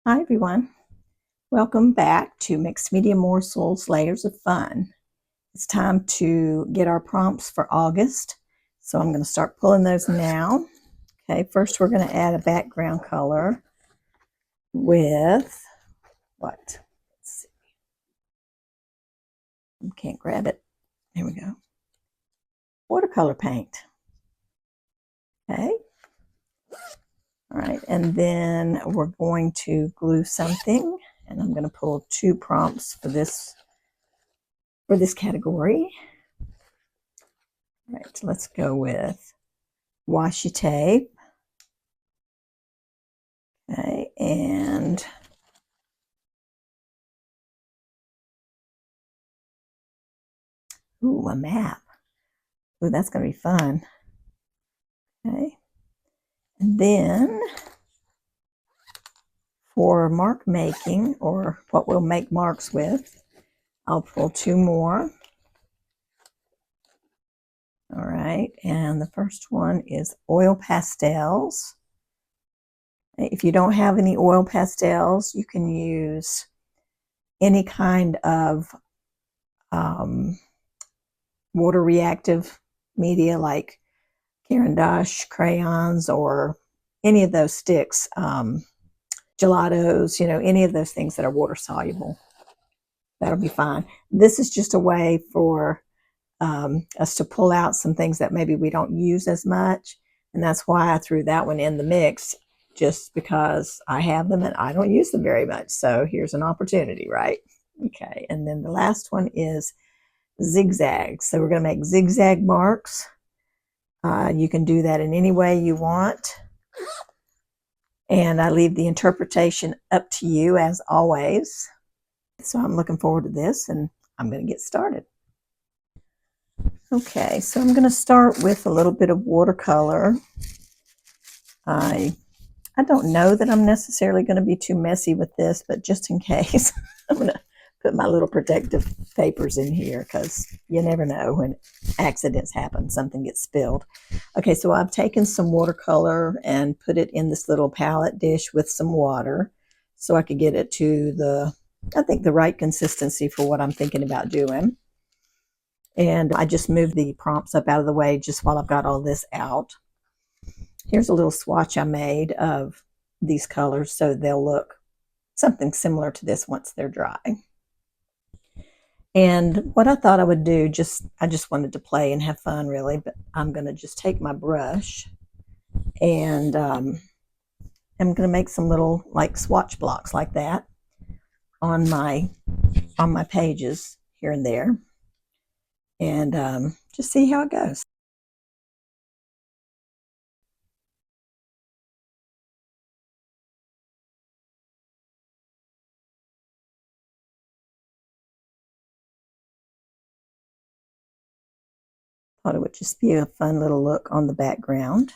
Hi everyone, welcome back to Mixed Media Morsels, Layers of Fun. It's time to get our prompts for August, so I'm going to start pulling those now. Okay, first we're going to add a background color with what? Let's see. Can't grab it. There we go. Watercolor paint. Okay. All right, and then we're going to glue something, and I'm going to pull two prompts for this category. All right, so let's go with washi tape. Okay, and ooh, a map. Ooh, that's going to be fun. Okay, and then for mark making, or what we'll make marks with, I'll pull two more. All right, and the first one is oil pastels. If you don't have any oil pastels, you can use any kind of water reactive media like Caran d'Ache crayons or any of those sticks, gelatos, any of those things that are water soluble. That'll be fine. This is just a way for us to pull out some things that maybe we don't use as much. And that's why I threw that one in the mix, just because I have them and I don't use them very much. So here's an opportunity, right? Okay, and then the last one is zigzags. So we're going to make zigzag marks. You can do that in any way you want. And I leave the interpretation up to you as always. So I'm looking forward to this, and I'm going to get started. Okay, so I'm going to start with a little bit of watercolor. I don't know that I'm necessarily going to be too messy with this, but just in case, I'm going to put my little protective papers in here because you never know when accidents happen, something gets spilled. Okay, so I've taken some watercolor and put it in this little palette dish with some water so I could get it to I think the right consistency for what I'm thinking about doing. And I just moved the prompts up out of the way just while I've got all this out. Here's a little swatch I made of these colors so they'll look something similar to this once they're dry. And what I thought I would do, I just wanted to play and have fun really, but I'm going to just take my brush and I'm going to make some little like swatch blocks like that on my pages here and there, and just see how it goes. Thought it would just be a fun little look on the background.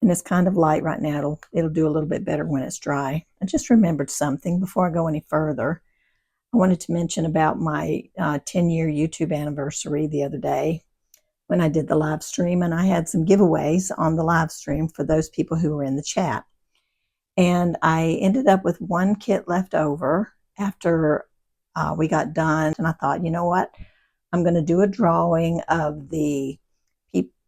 And it's kind of light right now. It'll do a little bit better when it's dry. I just remembered something before I go any further. I wanted to mention about my 10-year YouTube anniversary the other day when I did the live stream, and I had some giveaways on the live stream for those people who were in the chat. And I ended up with one kit left over after we got done, and I thought, you know what? I'm going to do a drawing of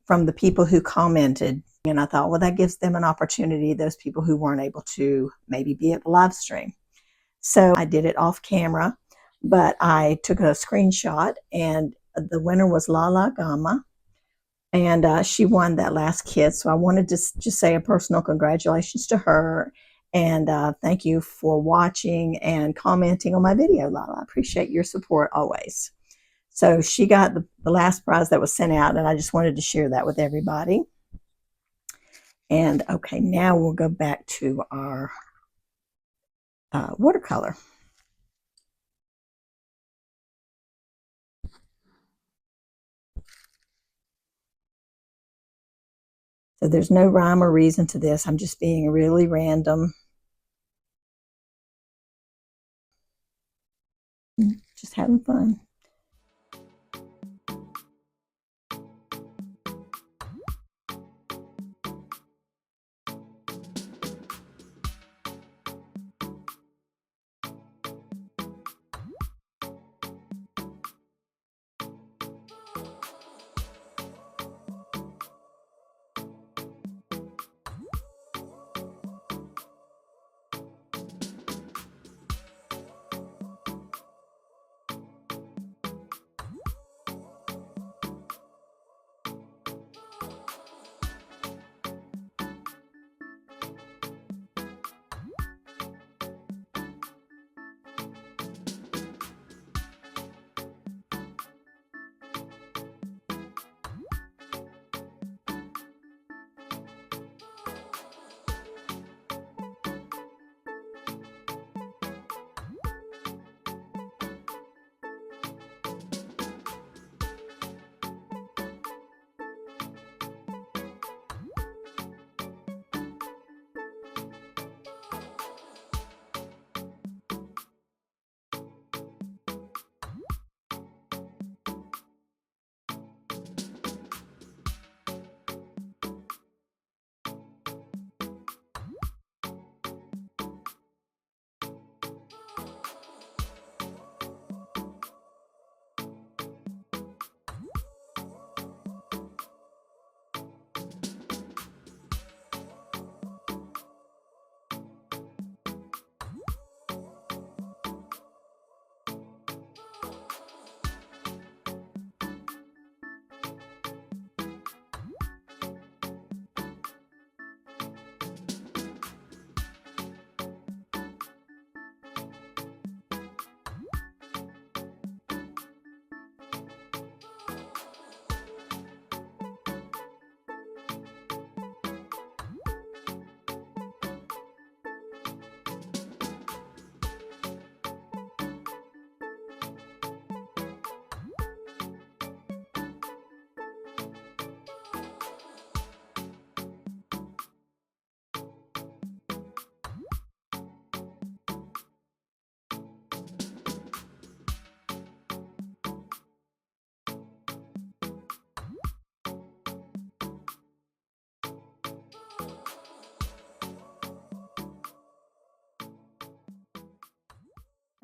from the people who commented. And I thought, well, that gives them an opportunity, those people who weren't able to maybe be at the live stream. So I did it off camera, but I took a screenshot, and the winner was Lala Gama, and she won that last kit. So I wanted to just say a personal congratulations to her, and thank you for watching and commenting on my video, Lala. I appreciate your support always. So she got the last prize that was sent out, and I just wanted to share that with everybody. And okay, now we'll go back to our watercolor. So there's no rhyme or reason to this. I'm just being really random. Just having fun.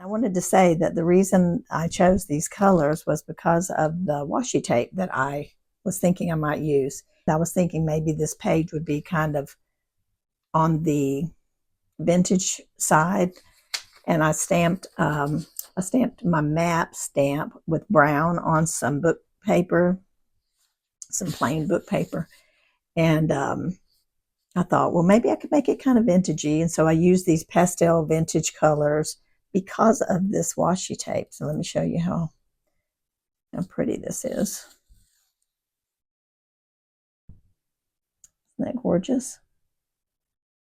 I wanted to say that the reason I chose these colors was because of the washi tape that I was thinking I might use. I was thinking maybe this page would be kind of on the vintage side, and I stamped my map stamp with brown on some book paper, some plain book paper, and I thought, well, maybe I could make it kind of vintagey, and so I used these pastel vintage colors because of this washi tape. So let me show you how pretty this is. Isn't that gorgeous?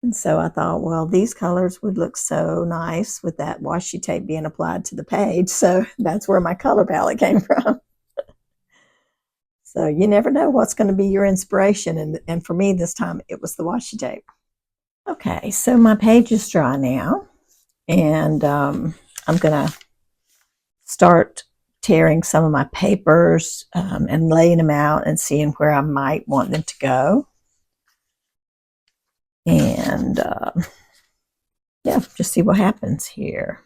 And so I thought, well, these colors would look so nice with that washi tape being applied to the page. So that's where my color palette came from. So you never know what's going to be your inspiration. And for me this time, it was the washi tape. Okay, so my page is dry now. And I'm going to start tearing some of my papers and laying them out and seeing where I might want them to go. And yeah, just see what happens here.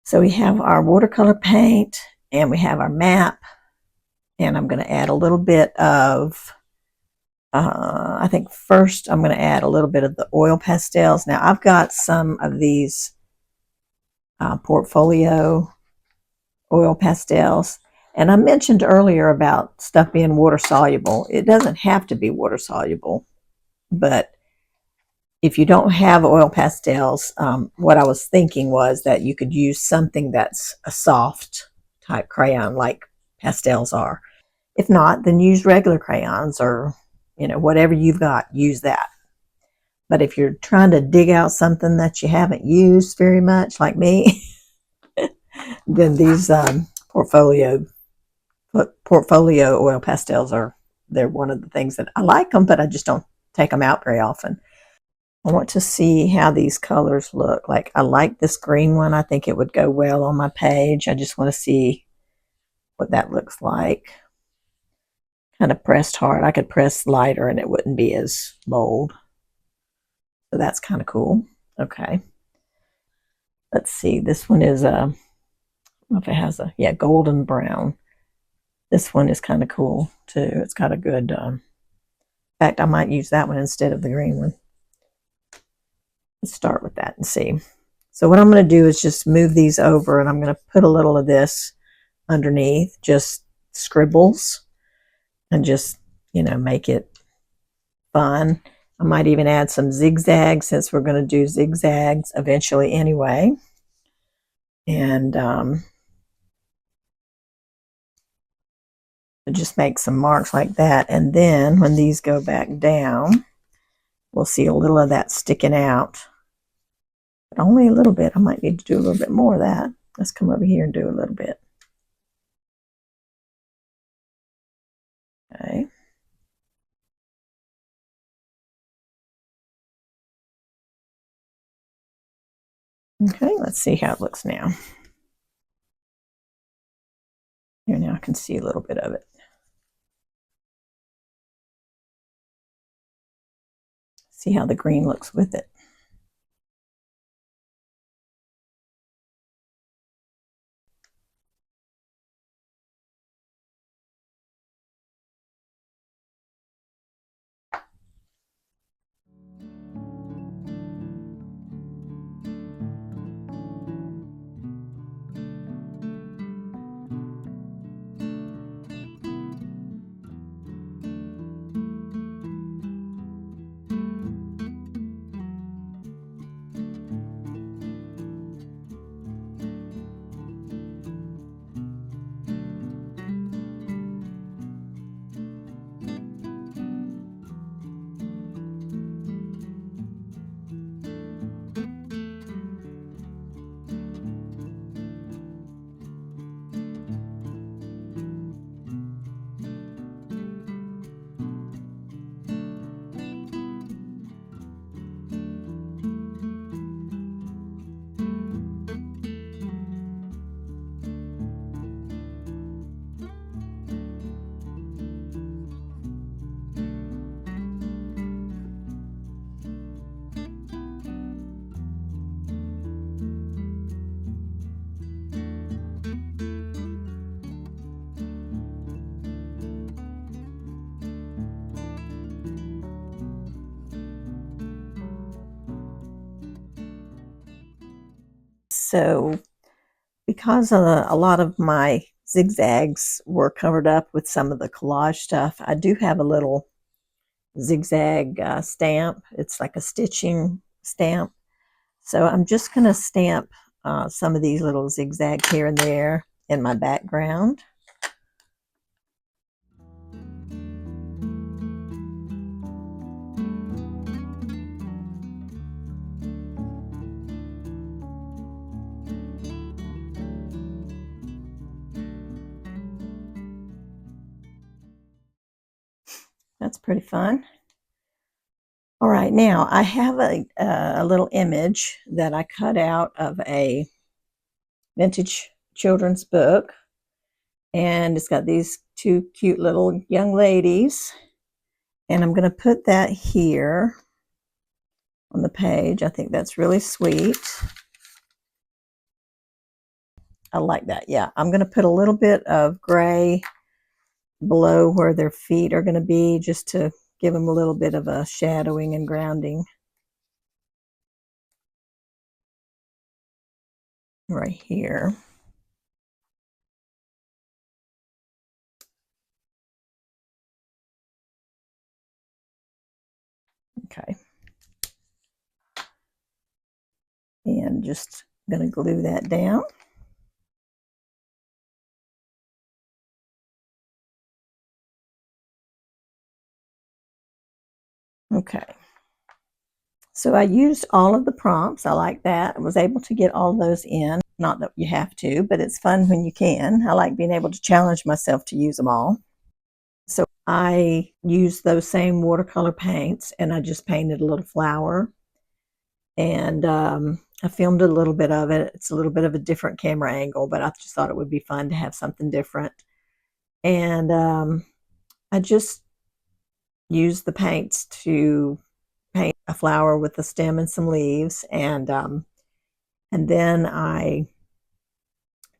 So we have our watercolor paint and we have our map, and I'm going to add a little bit of, I think first I'm going to add a little bit of the oil pastels. Now I've got some of these portfolio oil pastels, and I mentioned earlier about stuff being water soluble. It doesn't have to be water soluble, but if you don't have oil pastels, what I was thinking was that you could use something that's a soft type crayon like pastels are. If not, then use regular crayons, or whatever you've got, use that. But if you're trying to dig out something that you haven't used very much, like me, then these portfolio oil pastels they're one of the things that I like them, but I just don't take them out very often. I want to see how these colors look. Like, I like this green one. I think it would go well on my page. I just want to see what that looks like. Kind of pressed hard. I could press lighter and it wouldn't be as bold. So that's kind of cool. Okay. Let's see. This one is I don't know if it has golden brown. This one is kind of cool too. It's got a good, in fact, I might use that one instead of the green one. Let's start with that and see. So what I'm going to do is just move these over, and I'm going to put a little of this underneath, just scribbles, and just, make it fun. I might even add some zigzags, since we're going to do zigzags eventually anyway. And just make some marks like that. And then when these go back down, we'll see a little of that sticking out. But only a little bit. I might need to do a little bit more of that. Let's come over here and do a little bit. Okay. Okay, let's see how it looks now. Here, now I can see a little bit of it. See how the green looks with it. So because a lot of my zigzags were covered up with some of the collage stuff, I do have a little zigzag stamp. It's like a stitching stamp. So I'm just going to stamp some of these little zigzags here and there in my background. That's pretty fun. All right, now I have a little image that I cut out of a vintage children's book, and it's got these two cute little young ladies, and I'm going to put that here on the page. I think that's really sweet. I like that. Yeah, I'm going to put a little bit of gray below where their feet are going to be, just to give them a little bit of a shadowing and grounding right here. Okay. And just going to glue that down. Okay. So I used all of the prompts. I like that. I was able to get all those in. Not that you have to, but it's fun when you can. I like being able to challenge myself to use them all. So I used those same watercolor paints, and I just painted a little flower. And I filmed a little bit of it. It's a little bit of a different camera angle, but I just thought it would be fun to have something different. And I just used the paints to paint a flower with a stem and some leaves, and then I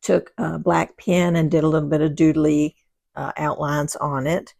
took a black pen and did a little bit of doodly outlines on it.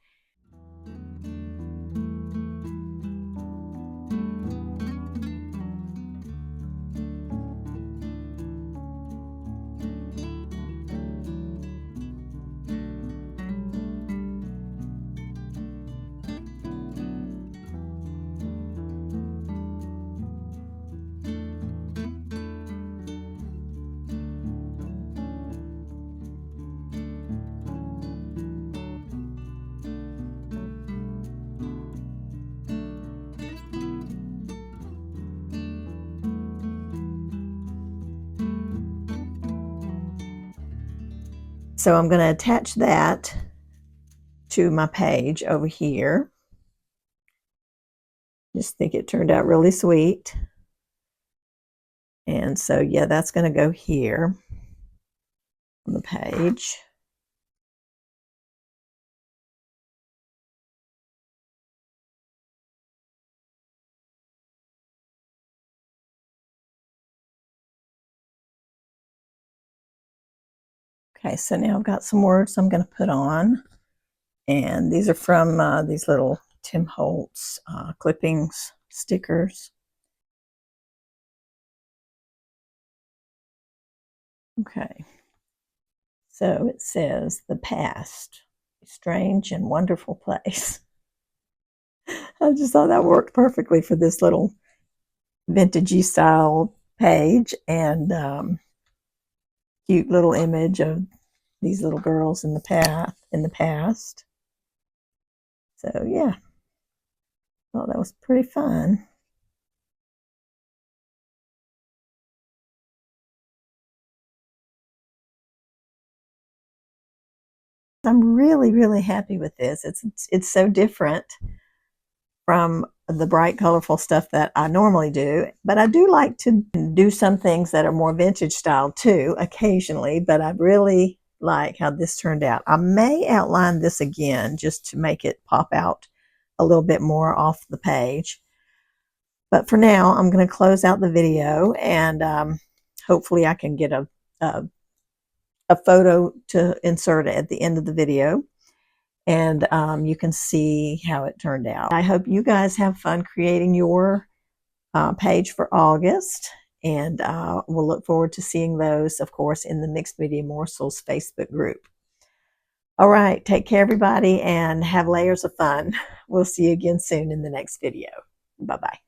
So I'm going to attach that to my page over here. Just think it turned out really sweet. And so, yeah, that's going to go here on the page. Okay, so now I've got some words I'm going to put on. And these are from these little Tim Holtz clippings, stickers. Okay, so it says, the past, a strange and wonderful place. I just thought that worked perfectly for this little vintagey style page, and cute little image of these little girls in the past. So yeah, thought that was pretty fun. I'm really, really happy with this. It's so different from the bright, colorful stuff that I normally do. But I do like to do some things that are more vintage style too, occasionally. But I really like how this turned out. I may outline this again just to make it pop out a little bit more off the page. But for now, I'm going to close out the video, and hopefully I can get a photo to insert at the end of the video, and you can see how it turned out. I hope you guys have fun creating your page for August, and we'll look forward to seeing those, of course, in the Mixed Media Morsels Facebook group. All right, take care, everybody, and have layers of fun. We'll see you again soon in the next video. Bye-bye.